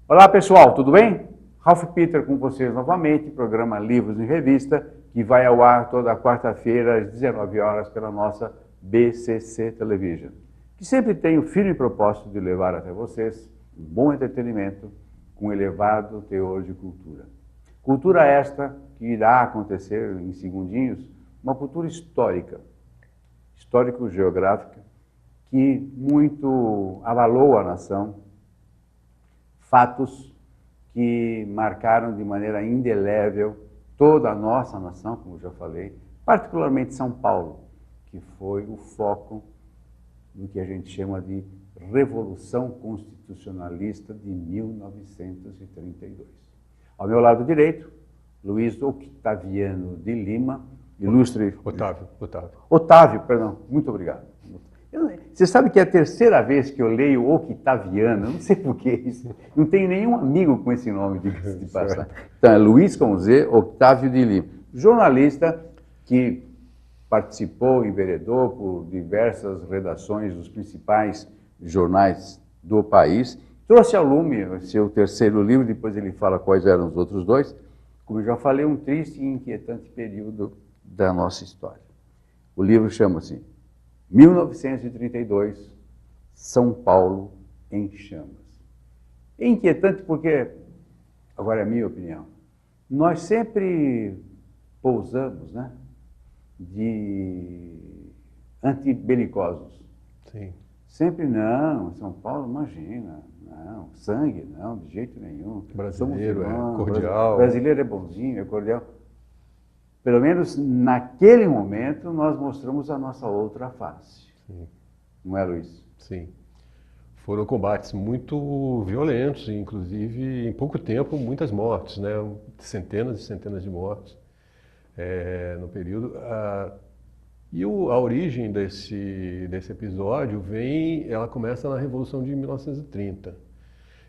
Olá pessoal, tudo bem? Ralph Peter com vocês novamente, programa Livros em Revista, que vai ao ar toda quarta-feira às 19 horas pela nossa BCC Television, que sempre tem o firme propósito de levar até vocês um bom entretenimento com elevado teor de cultura. Cultura esta que irá acontecer em segundinhos, uma cultura histórica, histórico-geográfica, que muito abalou a nação, fatos que marcaram de maneira indelével toda a nossa nação, como já falei, particularmente São Paulo, que foi o foco do que a gente chama de Revolução Constitucionalista de 1932. Ao meu lado direito, Luiz Octaviano de Lima, ilustre... Otávio, perdão, muito obrigado. Você sabe que é a terceira vez que eu leio Octaviano, eu não sei porquê, não tenho nenhum amigo com esse nome, diga-se de passagem. Então é Luiz com Z, Octávio de Lima, jornalista que participou, enveredou por diversas redações dos principais jornais do país, trouxe ao lume seu terceiro livro, depois ele fala quais eram os outros dois, como eu já falei, um triste e inquietante período da nossa história. O livro chama-se 1932, São Paulo em chamas. É inquietante porque, agora é a minha opinião, nós sempre pousamos, né, de antibelicosos. Sim. Sempre não, São Paulo, imagina, não, sangue, não, de jeito nenhum. Brasileiro é cordial. Brasileiro é bonzinho, é cordial. Pelo menos naquele momento nós mostramos a nossa outra face. Sim. Não é, Luiz? Sim. Foram combates muito violentos, inclusive em pouco tempo muitas mortes, né? Centenas e centenas de mortes no período. E a origem desse episódio ela começa na Revolução de 1930.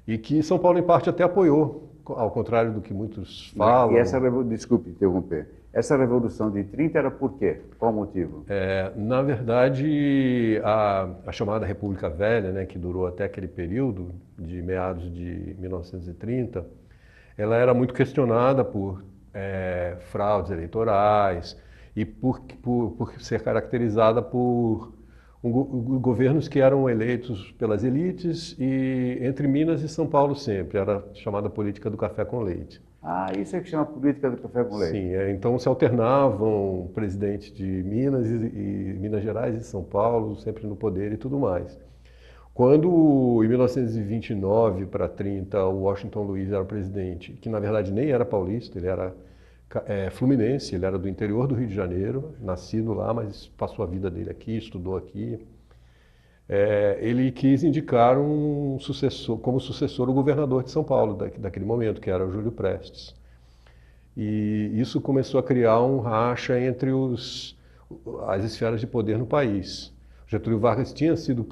E que São Paulo, em parte, até apoiou, ao contrário do que muitos falam. E desculpe interromper, essa Revolução de 30 era por quê? Qual o motivo? Na verdade, a chamada República Velha, né, que durou até aquele período, de meados de 1930, ela era muito questionada por fraudes eleitorais e por ser caracterizada por governos que eram eleitos pelas elites e entre Minas e São Paulo sempre. Era chamada política do café com leite. Ah, isso é que chama política do café com leite. Sim, então se alternavam presidente de Minas e Minas Gerais e São Paulo, sempre no poder e tudo mais. Quando, em 1929 para 30, o Washington Luiz era o presidente, que na verdade nem era paulista, ele era fluminense, ele era do interior do Rio de Janeiro, nascido lá, mas passou a vida dele aqui, estudou aqui. Ele quis indicar como sucessor o governador de São Paulo daquele momento, que era o Júlio Prestes. E isso começou a criar um racha entre as esferas de poder no país. Getúlio Vargas tinha sido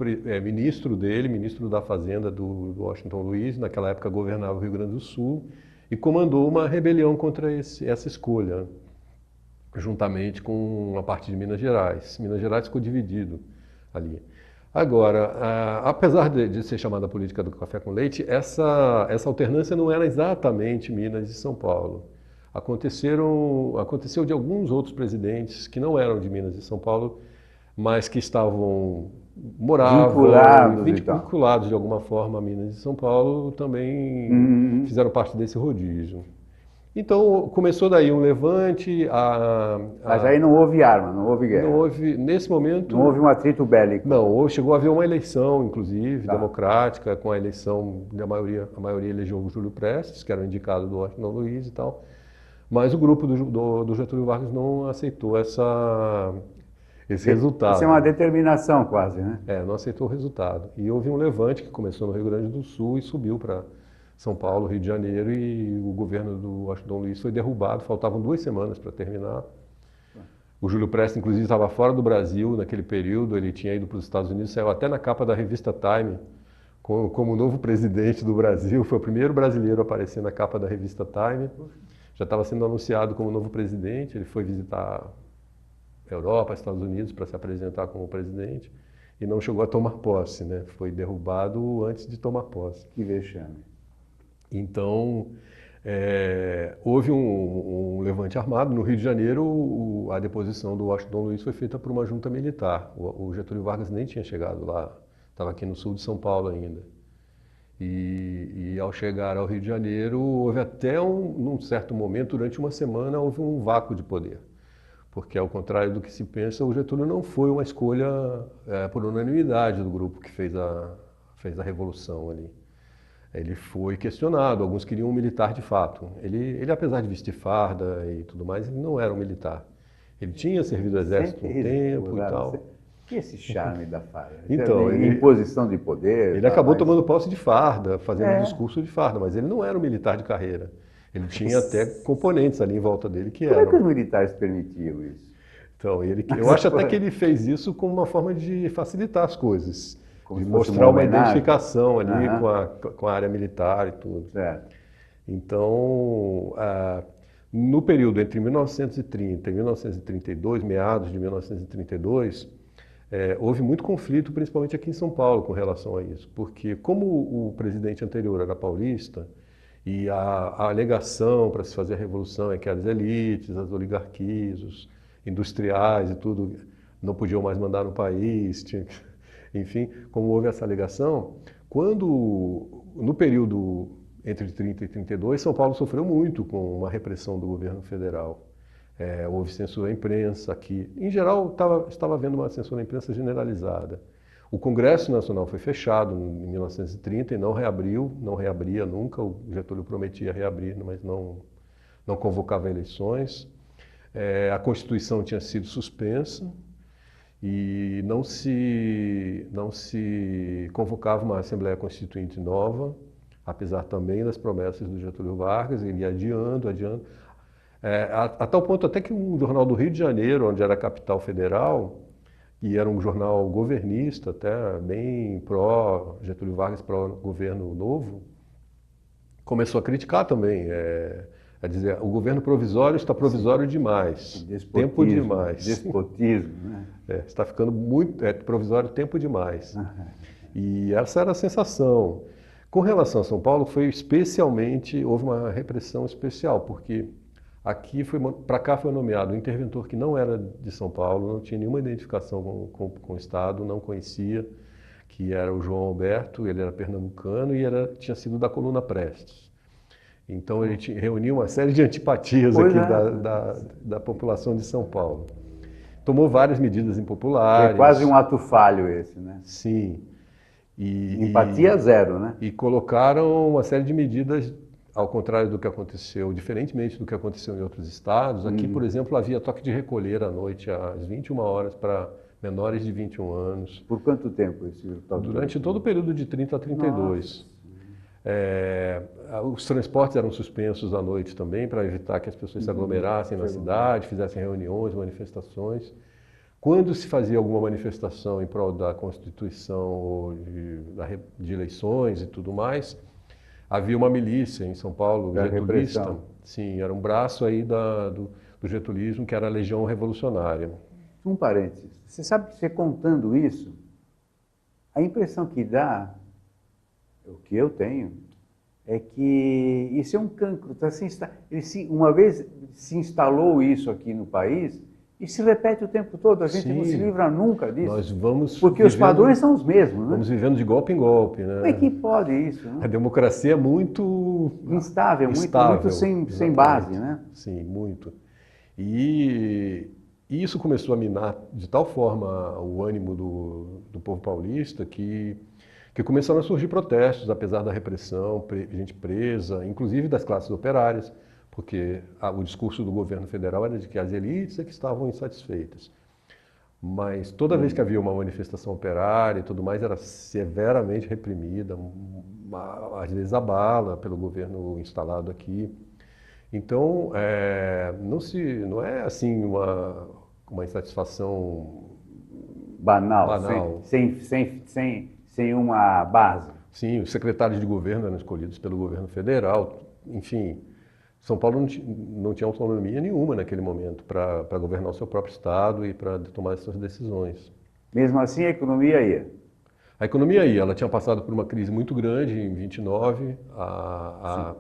ministro da Fazenda do Washington Luiz, naquela época governava o Rio Grande do Sul, e comandou uma rebelião contra essa escolha, juntamente com a parte de Minas Gerais. Minas Gerais ficou dividido ali. Agora, apesar de ser chamada política do café com leite, essa alternância não era exatamente Minas e São Paulo. Aconteceu de alguns outros presidentes que não eram de Minas e São Paulo, mas que moravam vinculados de alguma forma a Minas e São Paulo, também fizeram parte desse rodízio. Então começou daí um levante. Mas aí não houve arma, não houve guerra. Não houve, nesse momento. Não houve um atrito bélico. Não, chegou a haver uma eleição, inclusive, democrática, com a eleição a maioria elegeu o Júlio Prestes, que era o indicado do Washington Luiz e tal. Mas o grupo do Getúlio Vargas não aceitou esse resultado. Isso é uma determinação quase, né? Não aceitou o resultado. E houve um levante que começou no Rio Grande do Sul e subiu para São Paulo, Rio de Janeiro, e o governo do Washington Luiz foi derrubado. Faltavam 2 semanas para terminar. O Júlio Prestes, inclusive, estava fora do Brasil naquele período. Ele tinha ido para os Estados Unidos, saiu até na capa da revista Time como novo presidente do Brasil. Foi o primeiro brasileiro a aparecer na capa da revista Time. Já estava sendo anunciado como novo presidente. Ele foi visitar a Europa, Estados Unidos, para se apresentar como presidente. E não chegou a tomar posse, né? Foi derrubado antes de tomar posse. Que vexame. Então, houve um levante armado. No Rio de Janeiro, a deposição do Washington Luiz foi feita por uma junta militar. O Getúlio Vargas nem tinha chegado lá, estava aqui no sul de São Paulo ainda. E ao chegar ao Rio de Janeiro, houve até num certo momento, durante uma semana, houve um vácuo de poder. Porque, ao contrário do que se pensa, o Getúlio não foi uma escolha por unanimidade do grupo que fez a Revolução ali. Ele foi questionado, alguns queriam um militar de fato. Ele, apesar de vestir farda e tudo mais, ele não era um militar. Ele tinha servido o exército um tempo e tal. E esse charme da farda? Então, imposição de poder. Ele acabou tomando posse de farda, fazendo um discurso de farda, mas ele não era um militar de carreira. Ele tinha até componentes ali em volta dele que eram. Como é que os militares permitiam isso? Então, eu acho até que ele fez isso como uma forma de facilitar as coisas, como de se fosse mostrar uma homenagem? identificação ali com a área militar e tudo. Certo. Então, no período entre 1930 e 1932, meados de 1932, houve muito conflito, principalmente aqui em São Paulo, com relação a isso. Porque como o presidente anterior era paulista, e a alegação para se fazer a revolução é que as elites, as oligarquias, os industriais e tudo não podiam mais mandar no país, enfim, como houve essa alegação, no período entre 30 e 32, São Paulo sofreu muito com uma repressão do governo federal. Houve censura à imprensa aqui. Em geral, estava havendo uma censura à imprensa generalizada. O Congresso Nacional foi fechado em 1930 e não reabria nunca. O Getúlio prometia reabrir, mas não convocava eleições. A Constituição tinha sido suspensa e não se convocava uma Assembleia Constituinte nova, apesar também das promessas do Getúlio Vargas. Ele ia adiando. A tal ponto até que um jornal do Rio de Janeiro, onde era a capital federal, e era um jornal governista, até bem pró-Getúlio Vargas, pró-governo novo, começou a criticar também, a dizer, o governo provisório está provisório demais, tempo demais. Despotismo, né? Está ficando muito provisório, tempo demais. E essa era a sensação. Com relação a São Paulo, houve uma repressão especial, porque para cá foi nomeado um interventor que não era de São Paulo, não tinha nenhuma identificação com o Estado, não conhecia, que era o João Alberto. Ele era pernambucano e tinha sido da Coluna Prestes. Então ele reuniu uma série de antipatias aqui da população de São Paulo. Tomou várias medidas impopulares. É quase um ato falho esse, né? Sim. Empatia zero, né? E colocaram uma série de medidas, ao contrário do que aconteceu, diferentemente do que aconteceu em outros estados. Aqui, por exemplo, havia toque de recolher à noite, às 21 horas, para menores de 21 anos. Por quanto tempo esse toque? Durante todo o período de 30 a 32. Os transportes eram suspensos à noite também, para evitar que as pessoas se aglomerassem na cidade, fizessem reuniões, manifestações. Quando se fazia alguma manifestação em prol da Constituição ou de eleições e tudo mais, havia uma milícia em São Paulo, getulista. Sim, era um braço aí do getulismo, que era a Legião Revolucionária. Um parênteses. Você sabe, você contando isso, a impressão que dá, o que eu tenho, é que isso é um cancro. Uma vez se instalou isso aqui no país e se repete o tempo todo. A gente não se livra nunca disso. Porque os padrões são os mesmos, né? Vamos vivendo de golpe em golpe, né? Como é que pode isso? Né? A democracia é muito instável, muito sem base, né? Sim, muito. E isso começou a minar de tal forma o ânimo do povo paulista que começaram a surgir protestos, apesar da repressão, gente presa, inclusive das classes operárias, porque o discurso do governo federal era de que as elites é que estavam insatisfeitas. Mas toda vez que havia uma manifestação operária e tudo mais, era severamente reprimida, às vezes a bala pelo governo instalado aqui. Então, não é assim uma insatisfação banal. Sem uma base. Sim, os secretários de governo eram escolhidos pelo governo federal. Enfim, São Paulo não tinha autonomia nenhuma naquele momento para governar o seu próprio estado e para tomar as suas decisões. Mesmo assim, a economia ia? A economia ia, ela tinha passado por uma crise muito grande em 29, a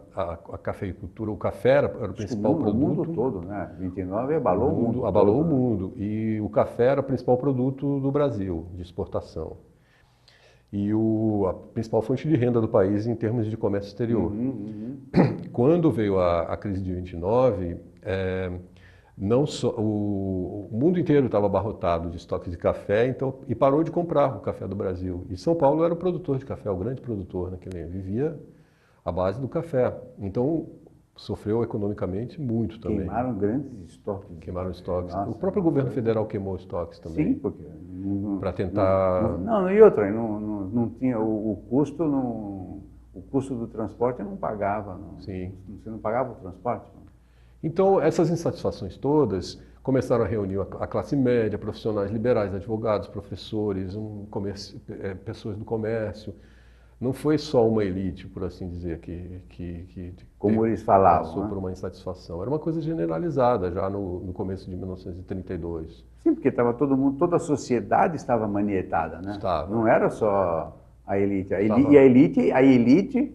cafeicultura, o café era o principal produto. O mundo todo, né? 29 abalou o mundo abalou todo, o mundo. E o café era o principal produto do Brasil, de exportação. E a principal fonte de renda do país em termos de comércio exterior. Quando veio a crise de 29, não só, o mundo inteiro estava abarrotado de estoques de café, então, e parou de comprar o café do Brasil. E São Paulo era o produtor de café, o grande produtor naquele ano, vivia à base do café. Então, sofreu economicamente muito também. Queimaram grandes estoques. Queimaram estoques. Nossa, o próprio governo federal queimou estoques também. Sim, porque... Para tentar... Não, e outra, não tinha o custo, o custo do transporte não pagava. Sim. Você não pagava o transporte. Não. Então, essas insatisfações todas começaram a reunir a classe média, profissionais liberais, advogados, professores, pessoas do comércio. Não foi só uma elite, por assim dizer, que como eles falavam, passou por uma insatisfação. Era uma coisa generalizada já no começo de 1932. Sim, porque estava todo mundo, toda a sociedade estava manietada, né? Estava. Não era só a elite. E a elite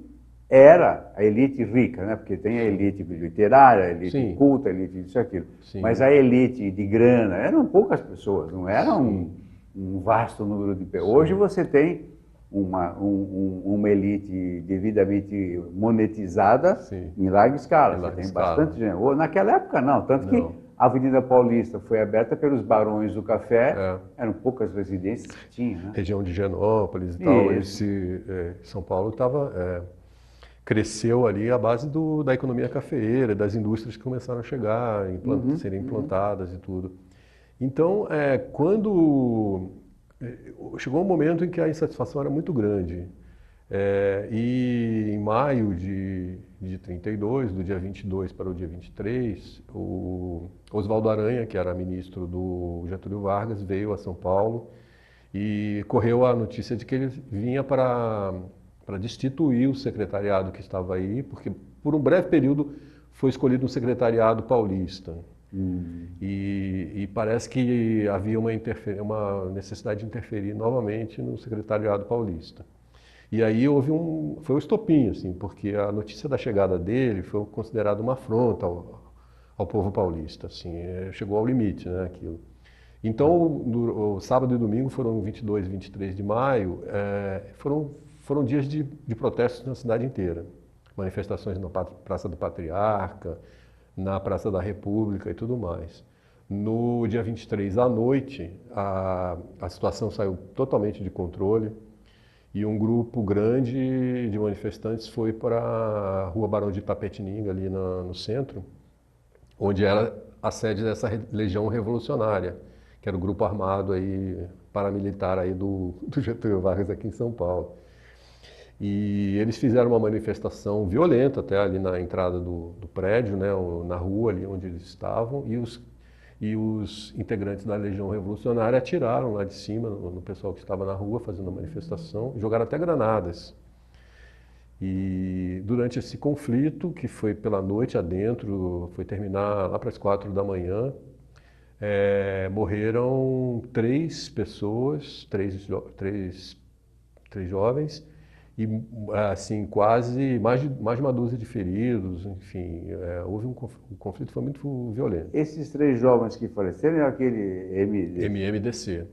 era a elite rica, né? Porque tem a elite literária, a elite Sim. culta, a elite disso e aquilo. Sim. Mas a elite de grana eram poucas pessoas, não era um vasto número de pessoas. Hoje você tem uma elite devidamente monetizada em larga escala. Você tem bastante gente. Naquela época não, tanto que a Avenida Paulista foi aberta pelos barões do café, eram poucas residências que tinha. Né? Região de Higienópolis e tal. São Paulo cresceu ali à base da economia cafeeira, das indústrias que começaram a chegar, serem implantadas e tudo. Então, quando chegou um momento em que a insatisfação era muito grande. E em maio de 32, do dia 22 para o dia 23, o Oswaldo Aranha, que era ministro do Getúlio Vargas, veio a São Paulo e correu a notícia de que ele vinha para destituir o secretariado que estava aí, porque por um breve período foi escolhido um secretariado paulista. E parece que havia uma necessidade de interferir novamente no secretariado paulista. E aí foi um estopim, assim, porque a notícia da chegada dele foi considerada uma afronta ao povo paulista, assim, chegou ao limite, né, aquilo. Então, o sábado e domingo foram 22 e 23 de maio, foram dias de protestos na cidade inteira. Manifestações na Praça do Patriarca, na Praça da República e tudo mais. No dia 23 à noite, a situação saiu totalmente de controle e um grupo grande de manifestantes foi para a Rua Barão de Itapetininga, ali no centro, onde era a sede dessa Legião Revolucionária, que era o grupo armado aí, paramilitar aí do Getúlio Vargas aqui em São Paulo. E eles fizeram uma manifestação violenta até ali na entrada do prédio, né, na rua ali onde eles estavam, e os integrantes da Legião Revolucionária atiraram lá de cima no pessoal que estava na rua fazendo a manifestação, jogaram até granadas. E durante esse conflito, que foi pela noite adentro, foi terminar lá para as 4 da manhã, morreram 3 pessoas, três jovens, e assim, quase mais de uma dúzia de feridos, enfim, o conflito foi muito violento. Esses 3 jovens que faleceram é aquele MMDC,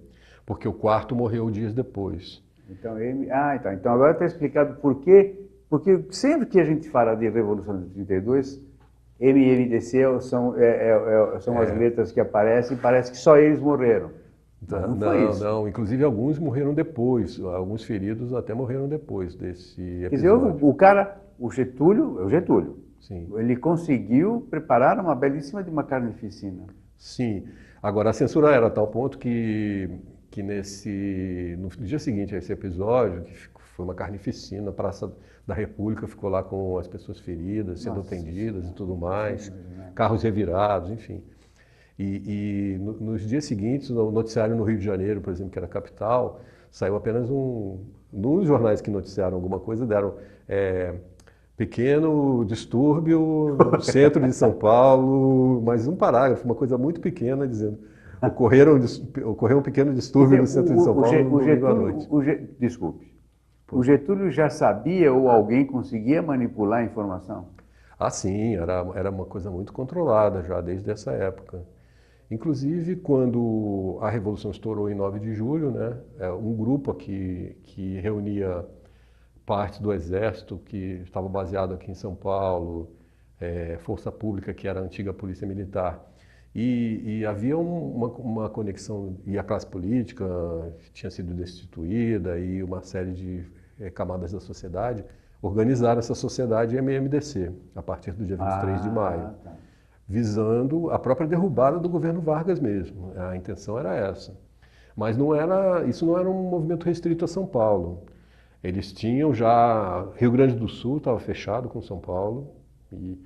porque o quarto morreu dias depois. Então, então agora está explicado por quê, porque sempre que a gente fala de Revolução de 32, MMDC são as letras que aparecem, parece que só eles morreram. Não, inclusive alguns morreram depois, alguns feridos até morreram depois desse episódio. Quer dizer, o Getúlio, Sim. Ele conseguiu preparar uma belíssima de uma carnificina. Sim, agora a censura era a tal ponto que no dia seguinte a esse episódio, que foi uma carnificina, a Praça da República ficou lá com as pessoas feridas, sendo atendidas e tudo mais, carros revirados, enfim. E nos dias seguintes, no noticiário no Rio de Janeiro, por exemplo, que era a capital, saiu apenas nos jornais que noticiaram alguma coisa, deram pequeno distúrbio no centro de São Paulo, mas um parágrafo, uma coisa muito pequena, dizendo Ocorreu um pequeno distúrbio no centro de São Paulo no domingo à noite. Desculpe. O Getúlio já sabia ou alguém conseguia manipular a informação? Ah, sim, era uma coisa muito controlada já desde essa época. Inclusive, quando a Revolução estourou em 9 de julho, né, um grupo aqui que reunia parte do Exército, que estava baseado aqui em São Paulo, Força Pública, que era a antiga Polícia Militar, e havia uma conexão, e a classe política tinha sido destituída, e uma série de camadas da sociedade organizaram essa sociedade MMDC, a partir do dia 23 de maio. Tá. Visando a própria derrubada do governo Vargas mesmo. A intenção era essa. Mas isso não era um movimento restrito a São Paulo. Eles tinham já... Rio Grande do Sul estava fechado com São Paulo, e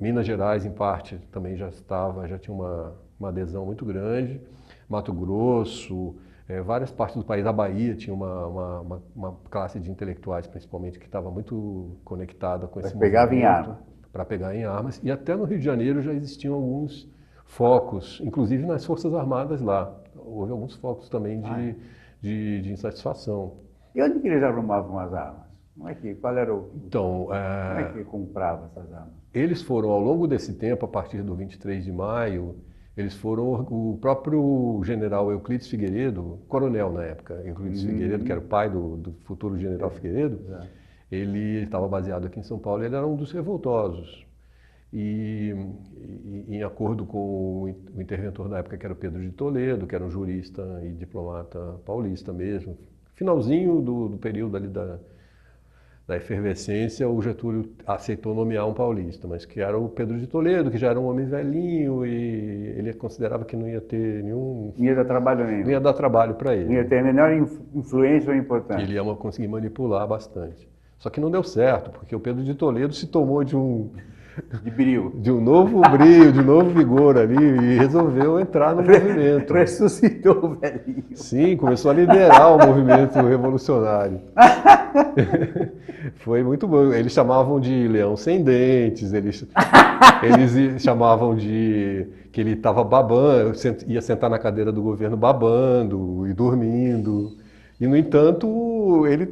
Minas Gerais, em parte, também já tinha uma adesão muito grande. Mato Grosso, várias partes do país, a Bahia tinha uma classe de intelectuais, principalmente, que estava muito conectada com esse movimento. Pegava em arma. Para pegar em armas, e até no Rio de Janeiro já existiam alguns focos, inclusive nas Forças Armadas lá. Houve alguns focos também de insatisfação. E onde que eles arrumavam as armas? Qual era Então, como é que comprava essas armas? Eles foram, ao longo desse tempo, a partir do 23 de maio, o próprio general Euclides Figueiredo, coronel na época, Euclides Figueiredo, que era o pai do futuro general Figueiredo, ele estava baseado aqui em São Paulo, ele era um dos revoltosos. E em acordo com o interventor da época, que era o Pedro de Toledo, que era um jurista e diplomata paulista mesmo, finalzinho do período ali da efervescência, o Getúlio aceitou nomear um paulista, mas que era o Pedro de Toledo, que já era um homem velhinho, e ele considerava que não ia ter nenhum... Não ia dar trabalho nenhum. Não ia dar trabalho para ele. Não ia ter a menor influência ou importância. Ele ia conseguir manipular bastante. Só que não deu certo, porque o Pedro de Toledo se tomou de um novo brio, de um novo vigor ali, e resolveu entrar no movimento. Ressuscitou o velhinho. Sim, começou a liderar o movimento revolucionário. Foi muito bom. Eles chamavam de leão sem dentes, eles chamavam de que ele estava babando, ia sentar na cadeira do governo babando e dormindo. E, no entanto, ele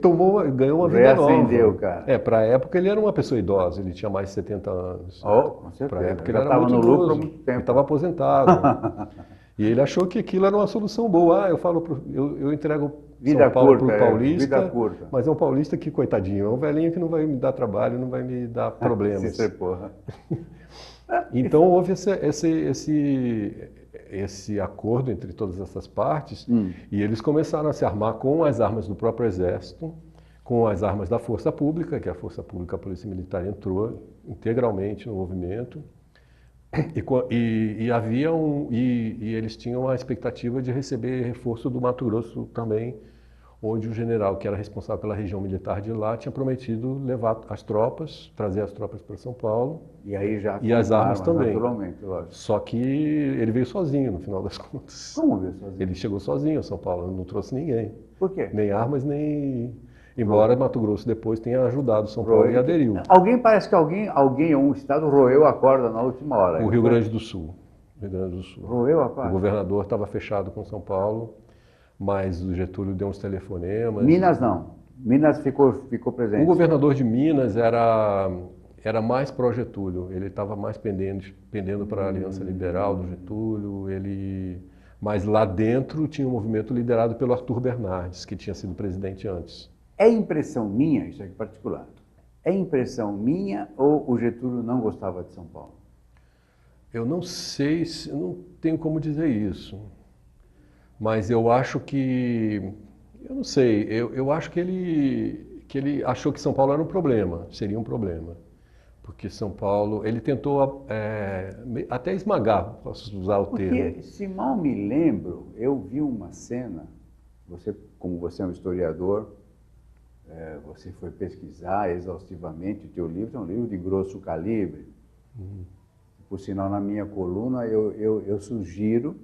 ganhou uma vida nova. Reacendeu, cara. Para a época ele era uma pessoa idosa, ele tinha mais de 70 anos. Com certeza. Para a época ele ele era muito no idoso, lucro há muito tempo. ele estava aposentado. E ele achou que aquilo era uma solução boa. Eu entrego São Paulo para o paulista, vida curta. mas é um paulista que, coitadinho, é um velhinho que não vai me dar trabalho, não vai me dar problemas. Porra. Então houve esse acordo entre todas essas partes, e eles começaram a se armar com as armas do próprio Exército, com as armas da Força Pública, que a Força Pública, a Polícia Militar entrou integralmente no movimento, e eles tinham a expectativa de receber reforço do Mato Grosso também, onde o general, que era responsável pela região militar de lá, tinha prometido levar as tropas, trazer as tropas para São Paulo. E aí já e as armas também. Naturalmente, lógico. Só que ele veio sozinho, no final das contas. Como veio sozinho? Ele chegou sozinho a São Paulo, não trouxe ninguém. Por quê? Nem armas, nem... Embora Mato Grosso depois tenha ajudado São Paulo e aderiu. Parece que alguém ou um estado roeu a corda na última hora. O Rio Grande do Sul. Roeu a corda? O governador estava fechado com São Paulo, mas o Getúlio deu uns telefonemas. Minas não. Minas ficou presente. O governador de Minas era mais pró-Getúlio. Ele estava mais pendendo para a Aliança Liberal do Getúlio. Mas lá dentro tinha um movimento liderado pelo Arthur Bernardes, que tinha sido presidente antes. É impressão minha, isso aqui em particular, é impressão minha ou o Getúlio não gostava de São Paulo? Eu não sei, eu não tenho como dizer isso. Mas eu acho que... Eu não sei, eu acho que ele achou que São Paulo era um problema, seria um problema. Porque São Paulo, ele tentou até esmagar, posso usar o termo. Porque, se mal me lembro, eu vi uma cena, como você é um historiador, você foi pesquisar exaustivamente, o teu livro é um livro de grosso calibre. Por sinal, na minha coluna, eu sugiro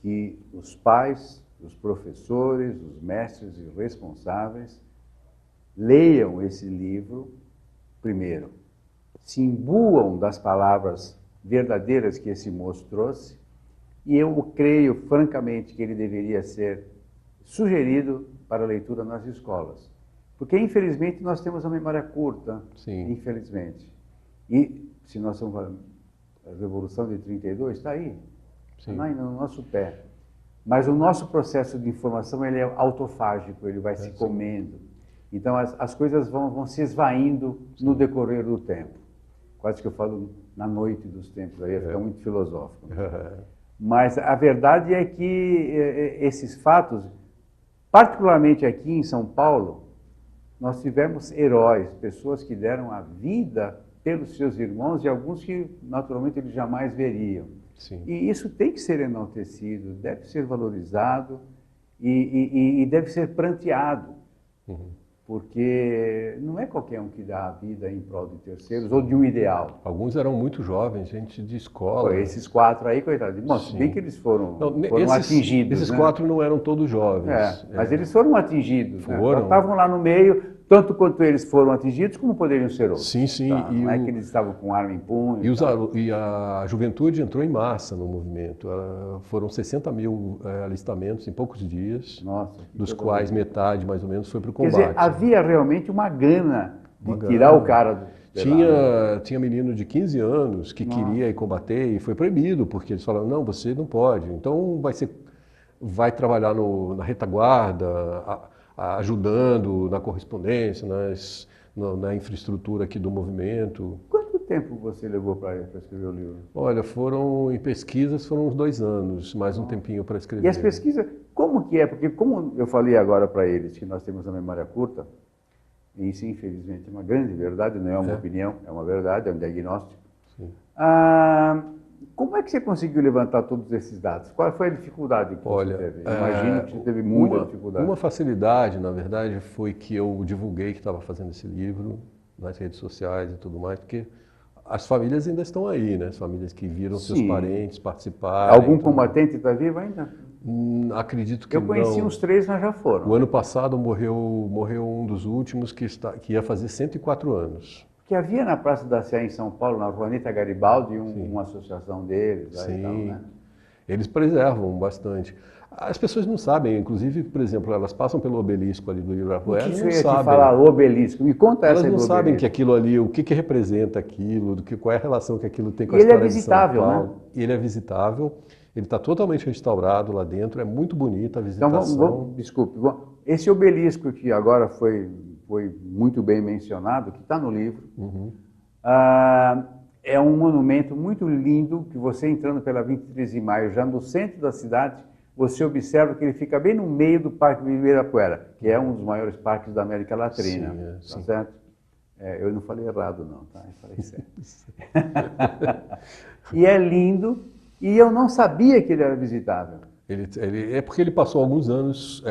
que os pais, os professores, os mestres e responsáveis leiam esse livro primeiro, se imbuam das palavras verdadeiras que esse moço trouxe E eu creio, francamente, que ele deveria ser sugerido para leitura nas escolas. Porque, infelizmente, nós temos a memória curta, Sim. infelizmente. E, se nós estamos falando, a Revolução de 32 está aí, está no nosso pé. Mas o nosso processo de informação ele é autofágico, ele vai se comendo. Então, as coisas vão se esvaindo no decorrer do tempo. Quase que eu falo na noite dos tempos, aí fica muito filosófico. Mas a verdade é que esses fatos, particularmente aqui em São Paulo, nós tivemos heróis, pessoas que deram a vida pelos seus irmãos e alguns que, naturalmente, eles jamais veriam. Sim. E isso tem que ser enaltecido, deve ser valorizado e deve ser pranteado. Porque não é qualquer um que dá a vida em prol de terceiros ou de um ideal. Alguns eram muito jovens, gente de escola. Pô, esses 4 aí, coitados. Bom, se bem que eles foram atingidos. Esses 4 não eram todos jovens. Mas eles foram atingidos. Foram. Estavam lá no meio, tanto quanto eles foram atingidos, como poderiam ser outros. Sim, sim. Tá? Não é que eles estavam com arma em punho. E a juventude entrou em massa no movimento. Foram 60 mil alistamentos em poucos dias, dos quais metade, mais ou menos, foi para o combate. Quer dizer, havia realmente uma gana de tirar o cara do... Tinha menino de 15 anos que queria ir combater e foi proibido, porque eles falaram, não, você não pode. Então vai trabalhar na retaguarda, ajudando na correspondência, na infraestrutura aqui do movimento. Quanto tempo você levou para escrever o livro? Olha, em pesquisas foram uns 2 anos, mais um tempinho para escrever. E as pesquisas, como que é? Porque como eu falei agora para eles que nós temos a memória curta, e isso infelizmente é uma grande verdade, não é uma opinião, é uma verdade, é um diagnóstico. Como é que você conseguiu levantar todos esses dados? Qual foi a dificuldade que você teve? Imagino que você teve muita dificuldade. Uma facilidade, na verdade, foi que eu divulguei que estava fazendo esse livro nas redes sociais e tudo mais, porque as famílias ainda estão aí, né? As famílias que viram seus parentes participarem. Algum combatente está vivo ainda? Acredito que não. Eu conheci uns 3, mas já foram. O ano passado morreu um dos últimos que ia fazer 104 anos. Que havia na Praça da Sé em São Paulo, na Juanita Garibaldi, uma associação deles. Sim, e tal, né? Eles preservam bastante. As pessoas não sabem, inclusive, por exemplo, elas passam pelo obelisco ali do Ibirapuera, não sabem. Te falar, obelisco, me conta essa do obelisco. Elas não sabem que aquilo ali, o que representa aquilo, qual é a relação que aquilo tem com a história de São Paulo. Ele é visitável, né? E ele é visitável, ele está totalmente restaurado lá dentro, é muito bonita a visitação. Então, desculpe, esse obelisco que agora foi muito bem mencionado, que está no livro, é um monumento muito lindo, que você entrando pela 23 de Maio, já no centro da cidade, você observa que ele fica bem no meio do Parque do Ibirapuera, que é um dos maiores parques da América Latina. Sim, certo? Eu não falei errado, não, tá? Eu falei certo. E é lindo, e eu não sabia que ele era visitável. É porque ele passou alguns anos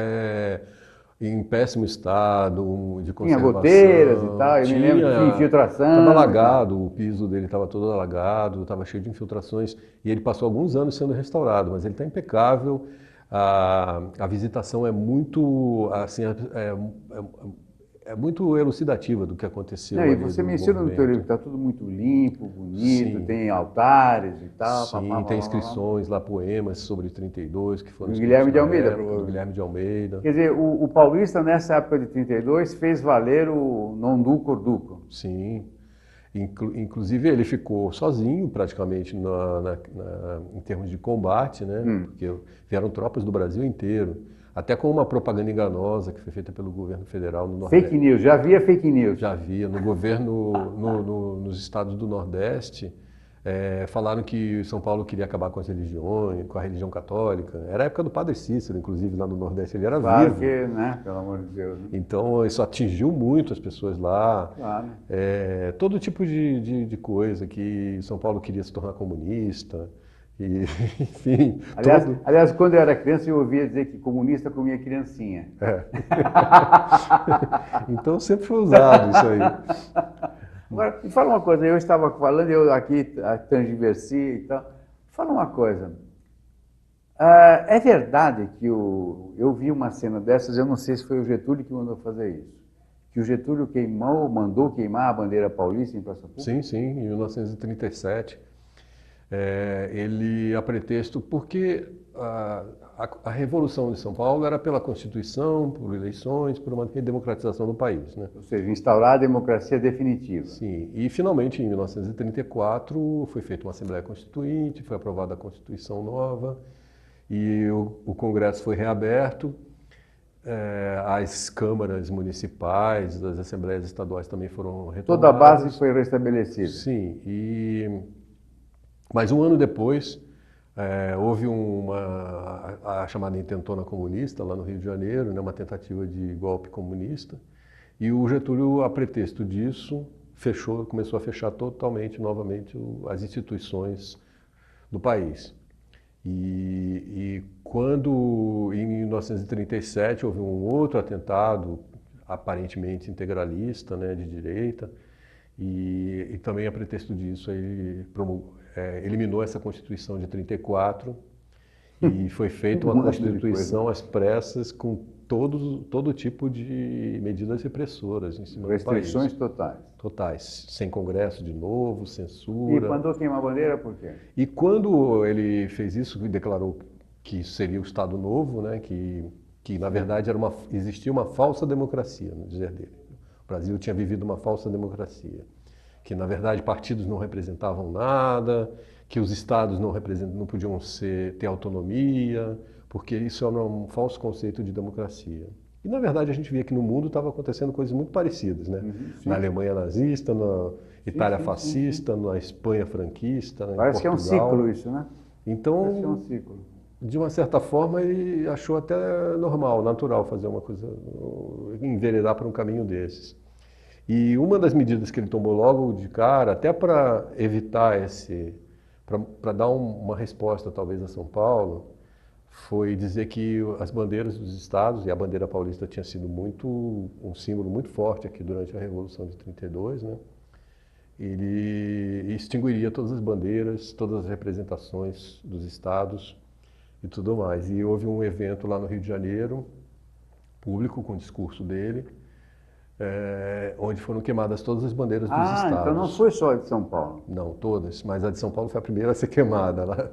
em péssimo estado de conservação. Tinha goteiras e tal, eu me lembro que tinha infiltração. Estava alagado, o piso dele estava todo alagado, estava cheio de infiltrações, e ele passou alguns anos sendo restaurado, mas ele está impecável. A visitação é muito, assim, é muito elucidativa do que aconteceu. E você menciona no teu livro que está tudo muito limpo, bonito, tem altares e tal. Sim, tem inscrições lá, poemas sobre 32 que foram Guilherme de Almeida. Guilherme de Almeida. Quer dizer, o paulista nessa época de 32 fez valer o non duco or duco. Sim, inclusive ele ficou sozinho praticamente em termos de combate, né? Porque vieram tropas do Brasil inteiro. Até com uma propaganda enganosa que foi feita pelo governo federal no Nordeste. Fake news, já havia fake news? Já havia. No governo, nos estados do Nordeste, falaram que São Paulo queria acabar com as religiões, com a religião católica. Era a época do Padre Cícero, inclusive, lá no Nordeste. Ele era claro vivo. Que, né? Pelo amor de Deus. Né? Então, isso atingiu muito as pessoas lá. Claro. Todo tipo de coisa, que São Paulo queria se tornar comunista. E, enfim. Aliás, quando eu era criança, eu ouvia dizer que comunista comia criancinha. Então sempre foi usado isso aí. Agora, me fala uma coisa, eu estava falando, eu aqui transversi e tal. Fala uma coisa. É verdade que eu vi uma cena dessas, eu não sei se foi o Getúlio que mandou fazer isso. Que o Getúlio mandou queimar a bandeira paulista em Praça Pública? Sim, em 1937. ele a pretexto porque a Revolução de São Paulo era pela Constituição, por eleições, por uma redemocratização do país, né? Ou seja, instaurar a democracia definitiva. Sim, e finalmente em 1934 foi feita uma Assembleia Constituinte, foi aprovada a Constituição nova e o Congresso foi reaberto. As câmaras municipais, as assembleias estaduais também foram retomadas. Toda a base foi restabelecida. Sim, mas um ano depois houve a chamada intentona comunista lá no Rio de Janeiro, né, uma tentativa de golpe comunista, e o Getúlio, a pretexto disso, começou a fechar totalmente, novamente, as instituições do país. E quando, em 1937, houve um outro atentado, aparentemente integralista, né, de direita, e também a pretexto disso ele eliminou essa Constituição de 34 e foi feita uma Constituição às pressas com todo tipo de medidas repressoras em cima do país. Restrições totais. Totais, sem Congresso de novo, censura. E mandou queimar a bandeira por quê? E quando ele fez isso, declarou que seria o Estado Novo, né, que na verdade existia uma falsa democracia, no dizer dele. O Brasil tinha vivido uma falsa democracia, que na verdade partidos não representavam nada, que os estados não podiam ter autonomia, porque isso era um falso conceito de democracia. E na verdade a gente via que no mundo estava acontecendo coisas muito parecidas, né? Na Alemanha nazista, na Itália fascista, na Espanha franquista, em Parece que é um Portugal. ciclo isso, né? Então, Parece que é um ciclo. de uma certa forma, ele achou até normal, natural fazer uma coisa, enveredar para um caminho desses. E uma das medidas que ele tomou logo de cara, até para evitar para dar uma resposta talvez a São Paulo, foi dizer que as bandeiras dos estados, e a bandeira paulista tinha sido um símbolo muito forte aqui durante a Revolução de 32, né? Ele extinguiria todas as bandeiras, todas as representações dos estados e tudo mais. E houve um evento lá no Rio de Janeiro, público, com o discurso dele, onde foram queimadas todas as bandeiras dos estados. Então não foi só a de São Paulo. Não, todas, mas a de São Paulo foi a primeira a ser queimada lá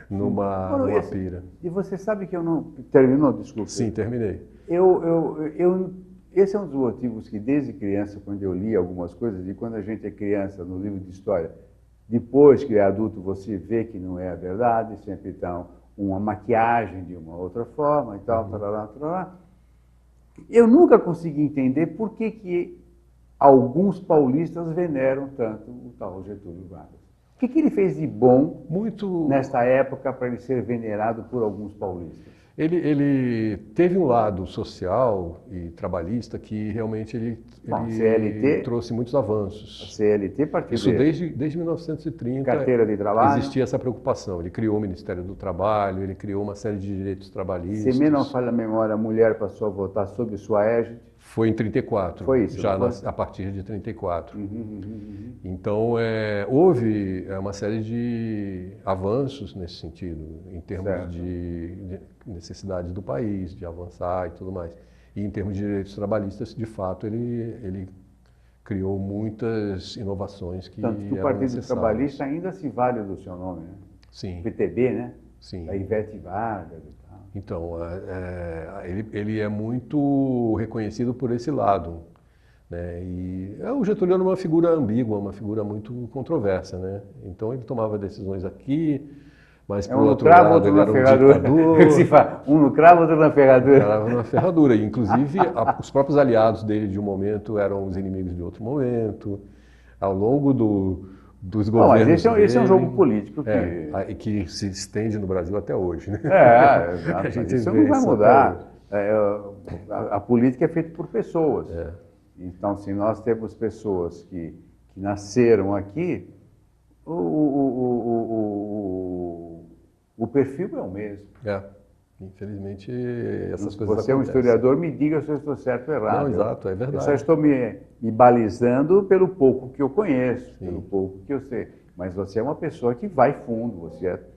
numa pira. E você sabe que eu não... Terminou, desculpa. Sim, terminei. Esse é um dos motivos que desde criança, quando eu li algumas coisas, e quando a gente é criança no livro de história, depois que é adulto você vê que não é a verdade, sempre então uma maquiagem de uma outra forma e tal, tarará, tarará. Eu nunca consegui entender por que alguns paulistas veneram tanto o tal Getúlio Vargas. O que ele fez de bom nesta época para ele ser venerado por alguns paulistas? Ele teve um lado social e trabalhista que realmente ele trouxe muitos avanços. A CLT partiu Isso desde 1930. Carteira de trabalho. Existia essa preocupação. Ele criou o Ministério do Trabalho, ele criou uma série de direitos trabalhistas. Se me não falha a memória, a mulher passou a votar sob sua égide. Foi em 34. Foi isso? Já a partir de 34. Então, houve uma série de avanços nesse sentido, em termos de necessidades do país, de avançar e tudo mais. E em termos de direitos trabalhistas, de fato, ele criou muitas inovações que Tanto que o Partido Trabalhista ainda se vale do seu nome, né? Sim. PTB, né? Sim. A Ivete Vargas e tal. Então, ele é muito reconhecido por esse lado, né? E o Getúlio era uma figura ambígua, uma figura muito controversa, né? Então ele tomava decisões aqui, mas por outro lado ele era um ditador. Se fala, um no cravo, outro na ferradura. Era na ferradura. E, inclusive, os próprios aliados dele de um momento eram os inimigos de outro momento. Ao longo dos governos. Mas esse é um jogo político que se estende no Brasil até hoje, né? Isso não vai mudar. A política é feita por pessoas. Então, se nós temos pessoas que nasceram aqui, o perfil é o mesmo. Infelizmente, essas coisas Você é um historiador, me diga se eu estou certo ou errado. Não, exato, é verdade. Eu só estou me balizando pelo pouco que eu conheço, pelo pouco que eu sei. Mas você é uma pessoa que vai fundo,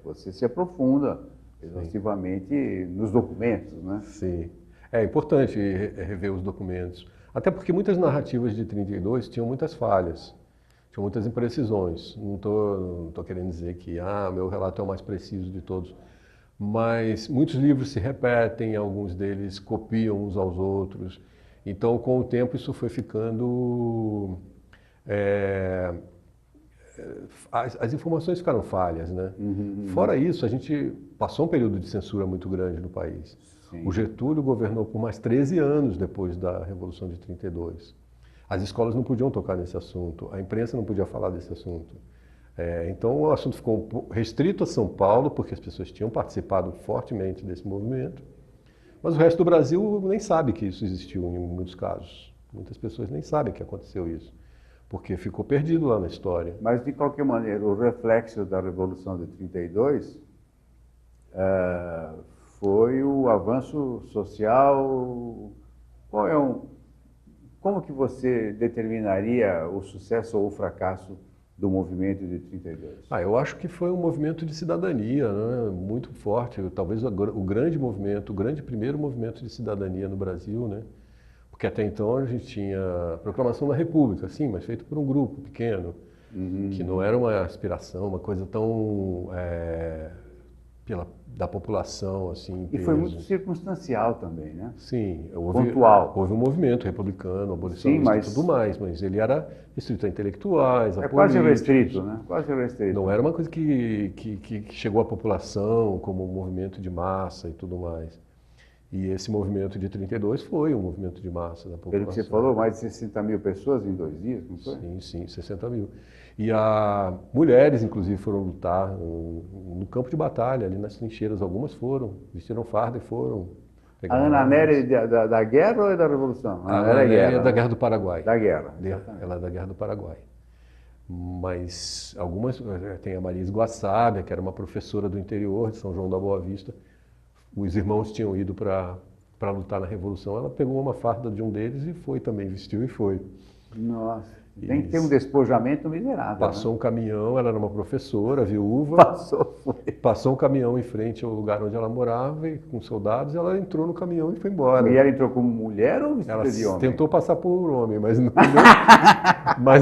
você se aprofunda exaustivamente nos documentos, né? Sim. É importante rever os documentos. Até porque muitas narrativas de 32 tinham muitas falhas. tinham muitas imprecisões. Não tô querendo dizer que meu relato é o mais preciso de todos, mas muitos livros se repetem, alguns deles copiam uns aos outros. Então, com o tempo, isso foi ficando... as informações ficaram falhas, né? Fora isso, a gente passou um período de censura muito grande no país. Sim. O Getúlio governou por mais 13 anos depois da Revolução de 32. As escolas não podiam tocar nesse assunto, a imprensa não podia falar desse assunto. Então o assunto ficou restrito a São Paulo, porque as pessoas tinham participado fortemente desse movimento, mas o resto do Brasil nem sabe que isso existiu em muitos casos. Muitas pessoas nem sabem que aconteceu isso, porque ficou perdido lá na história. Mas, de qualquer maneira, o reflexo da Revolução de 32 foi o avanço social. Como que você determinaria o sucesso ou o fracasso do movimento de 32? Eu acho que foi um movimento de cidadania, né? Muito forte, talvez o grande movimento, o grande primeiro movimento de cidadania no Brasil, né? Porque até então a gente tinha a Proclamação da República, sim, mas feito por um grupo pequeno, que não era uma aspiração, uma coisa tão da população, assim. E foi muito circunstancial também, né? Sim, pontual. Houve um movimento republicano, abolicionista e tudo mais, mas ele era restrito a intelectuais, a políticos. Quase restrito, né? Quase restrito. Não era uma coisa que chegou à população como um movimento de massa e tudo mais. E esse movimento de 32 foi um movimento de massa da população. Pelo que você falou, mais de 60 mil pessoas em 2 dias, não foi? Sim, 60 mil. E mulheres, inclusive, foram lutar no campo de batalha, ali nas trincheiras. Algumas foram, vestiram farda e foram. A Ana Nery é da guerra ou é da Revolução? A Ana Nery é da Guerra do Paraguai. Da guerra. Ela é da Guerra do Paraguai. Mas algumas, tem a Maria Guaçábia, que era uma professora do interior de São João da Boa Vista. Os irmãos tinham ido para lutar na Revolução. Ela pegou uma farda de um deles e foi também, vestiu e foi. Nossa, tem que ter um despojamento miserável. Passou um caminhão, ela era uma professora, viúva. Passou um caminhão em frente ao lugar onde ela morava, e com soldados, ela entrou no caminhão e foi embora. E ela entrou como mulher ou vestida de homem? Ela tentou passar por homem, mas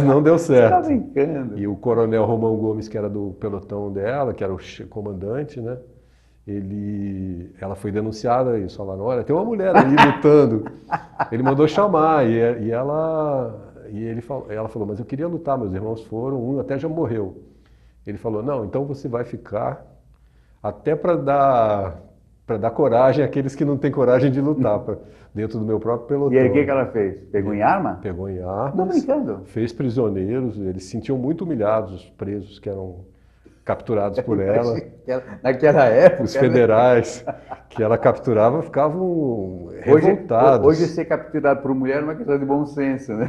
não deu certo. Você está brincando. E o coronel Romão Gomes, que era do pelotão dela, que era o comandante, né? Ela foi denunciada e falaram, olha, tem uma mulher ali lutando. Ele mandou chamar ela falou, mas eu queria lutar, meus irmãos foram, um até já morreu. Ele falou, não, então você vai ficar até para dar coragem àqueles que não têm coragem de lutar, dentro do meu próprio pelotão. E aí o que ela fez? Pegou em arma? Pegou em armas. Não brincando. Fez prisioneiros, eles se sentiam muito humilhados, os presos que eram capturados por ela. Naquela época... Os federais que ela capturava ficavam revoltados. Hoje ser capturado por mulher é uma questão de bom senso, né?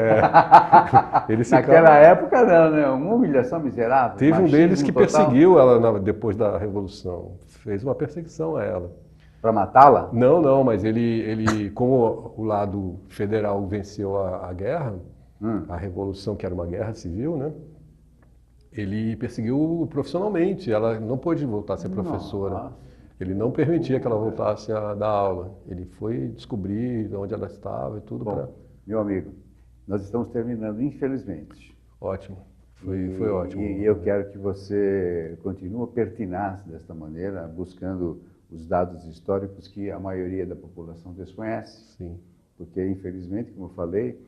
Naquela época não, né? Uma humilhação miserável. Teve um deles que perseguiu ela depois da Revolução. Fez uma perseguição a ela. Para matá-la? Não, mas ele, como o lado federal venceu a guerra, a Revolução, que era uma guerra civil, né? Ele perseguiu profissionalmente, ela não pôde voltar a ser professora. Nossa. Ele não permitia que ela voltasse a dar aula. Ele foi descobrir onde ela estava e tudo. Meu amigo, nós estamos terminando, infelizmente. Ótimo, foi ótimo. E eu quero que você continue pertinaz desta maneira, buscando os dados históricos que a maioria da população desconhece. Sim. Porque, infelizmente, como eu falei,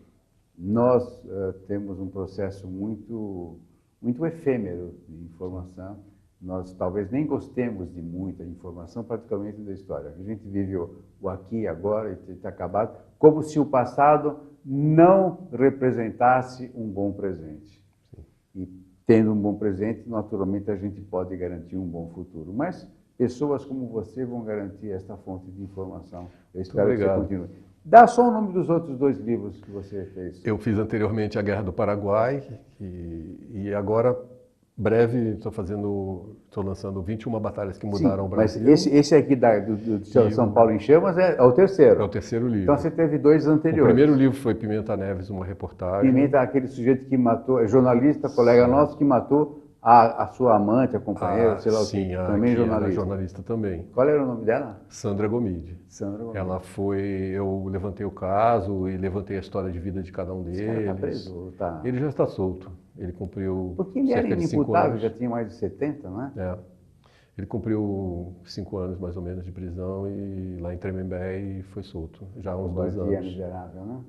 nós temos um processo muito efêmero de informação. Nós talvez nem gostemos de muita informação, particularmente da história. A gente vive o aqui e agora e está acabado, como se o passado não representasse um bom presente. Sim. E tendo um bom presente, naturalmente a gente pode garantir um bom futuro. Mas pessoas como você vão garantir esta fonte de informação. Eu espero que você continue. Dá só o nome dos outros 2 livros que você fez. Eu fiz anteriormente A Guerra do Paraguai e agora, breve, estou lançando 21 batalhas que mudaram o Brasil. Mas esse aqui do São Paulo em Chamas é o terceiro? É o terceiro livro. Então você teve 2 anteriores. O primeiro livro foi Pimenta Neves, uma reportagem. Pimenta, aquele sujeito que matou, é jornalista, colega nosso, que matou A sua amante, a companheira, sei lá o sim, quê, também jornalista. Era jornalista também. Qual era o nome dela? Sandra Gomide. Sandra Gomide. Ela foi, eu levantei o caso e levantei a história de vida de cada um Esse cara tá deles. preso, tá? Ele já está solto. Ele cumpriu Porque ele era cerca de 5 inimputável, anos. já tinha mais de 70, não é? É. Ele cumpriu 5 anos mais ou menos de prisão e lá em Tremembé e foi solto, já há uns 2 Covardia anos. miserável, né?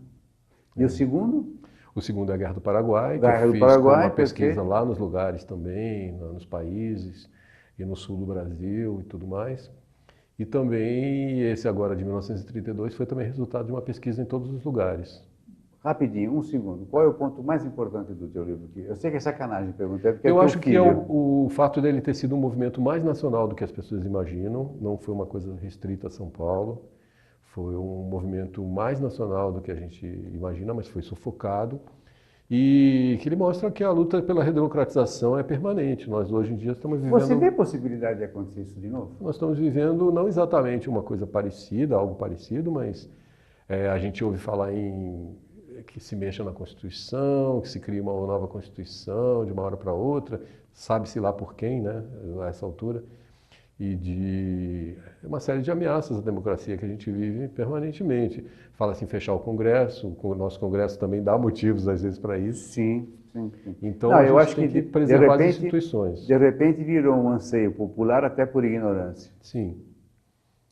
E o segundo? O segundo é a Guerra do Paraguai, que Guerra eu do fiz Paraguai, com uma pesquisa perfeito. lá nos lugares também, nos países e no sul do Brasil e tudo mais. E também esse agora de 1932 foi também resultado de uma pesquisa em todos os lugares. Rapidinho, um segundo. Qual é o ponto mais importante do teu livro aqui? Eu sei que é sacanagem perguntar, porque é Eu teu acho que filho. é o fato dele ter sido um movimento mais nacional do que as pessoas imaginam, não foi uma coisa restrita a São Paulo, foi um movimento mais nacional do que a gente imagina, mas foi sufocado. E que ele mostra que a luta pela redemocratização é permanente. Nós hoje em dia estamos vivendo... Você vê possibilidade de acontecer isso de novo? Nós estamos vivendo não exatamente uma coisa parecida, algo parecido, mas a gente ouve falar em que se mexa na Constituição, que se cria uma nova Constituição de uma hora para outra, sabe-se lá por quem, né, a essa altura, e de uma série de ameaças à democracia que a gente vive permanentemente. Fala-se em fechar o Congresso, o nosso Congresso também dá motivos às vezes para isso. Sim, sim, sim. Então Não, a gente eu acho tem que que preservar de as instituições. De repente virou um anseio popular até por ignorância. Sim.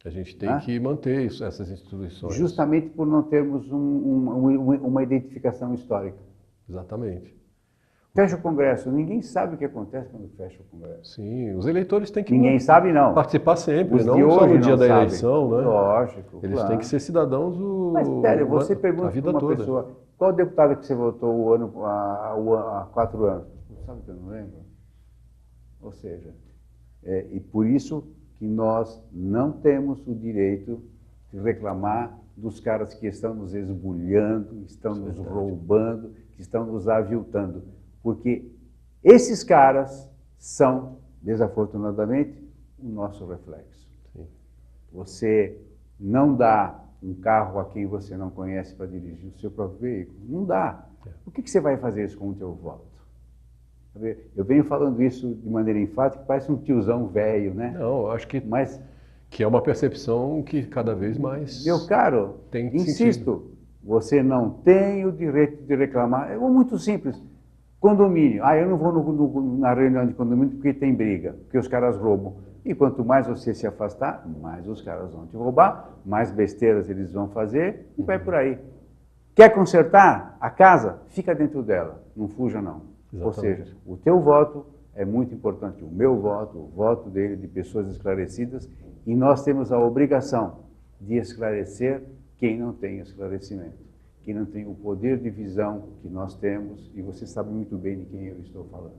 A gente tem Né? que manter isso, essas instituições. Justamente por não termos uma identificação histórica. Exatamente. Fecha o Congresso, ninguém sabe o que acontece quando fecha o Congresso. Sim, os eleitores têm que Ninguém sabe, não. participar sempre, Os de não só hoje no dia não da sabem. eleição, né? Lógico, Eles claro. têm que ser cidadãos Mas, sério, você a pergunta vida para uma toda. pessoa, qual deputado que você votou há 4 anos? Sabe que eu não lembro? Ou seja, e por isso que nós não temos o direito de reclamar dos caras que estão nos esbulhando, estão nos roubando, que estão nos aviltando. Porque esses caras são, desafortunadamente, o nosso reflexo. Sim. Você não dá um carro a quem você não conhece para dirigir o seu próprio veículo. Não dá. Por que você vai fazer isso com o teu voto? Eu venho falando isso de maneira enfática, parece um tiozão velho, né? Não, eu acho que, Mas, que é uma percepção que cada vez mais meu caro, tem insisto, sentido. você não tem o direito de reclamar. É muito simples. Condomínio. Eu não vou na reunião de condomínio porque tem briga, porque os caras roubam. E quanto mais você se afastar, mais os caras vão te roubar, mais besteiras eles vão fazer e vai por aí. Quer consertar a casa? Fica dentro dela, não fuja não. Exatamente. Ou seja, o teu voto é muito importante, o meu voto, o voto dele, de pessoas esclarecidas, e nós temos a obrigação de esclarecer quem não tem esclarecimento, quem não tem o poder de visão que nós temos, e você sabe muito bem de quem eu estou falando.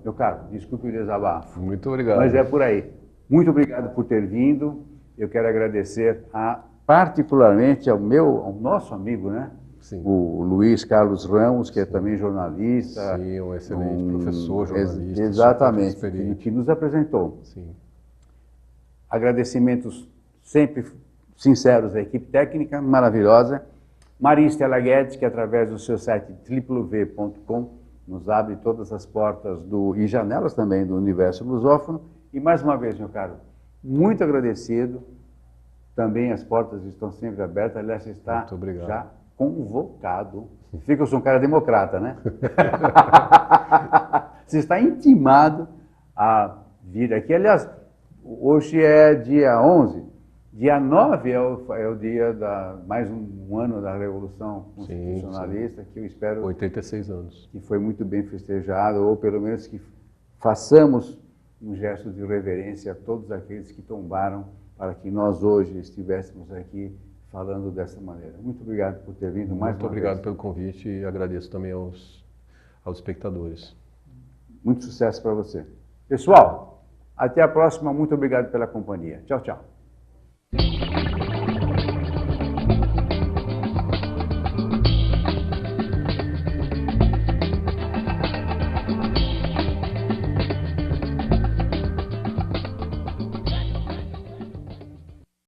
Meu caro, desculpe o desabafo. Muito obrigado. Mas é por aí. Muito obrigado por ter vindo. Eu quero agradecer particularmente ao nosso amigo, né? Sim. O Luiz Carlos Ramos, que é também jornalista. Sim, um excelente professor, jornalista. Exatamente, que nos apresentou. Sim. Agradecimentos sempre sinceros à equipe técnica, maravilhosa. Maria Estela Guedes, que através do seu site www.com nos abre todas as portas e janelas também do universo lusófono. E mais uma vez, meu caro, muito agradecido. Também as portas estão sempre abertas. Aliás, você está já convocado. Fica, eu sou um cara democrata, né? Você está intimado a vir aqui. Aliás, hoje é dia 11. Dia 9 é o dia mais um ano da Revolução Constitucionalista, que eu espero... 86 anos. Que foi muito bem festejado, ou pelo menos que façamos um gesto de reverência a todos aqueles que tombaram para que nós hoje estivéssemos aqui falando dessa maneira. Muito obrigado por ter vindo mais uma vez. Muito obrigado pelo convite e agradeço também aos espectadores. Muito sucesso para você. Pessoal, até a próxima. Muito obrigado pela companhia. Tchau, tchau.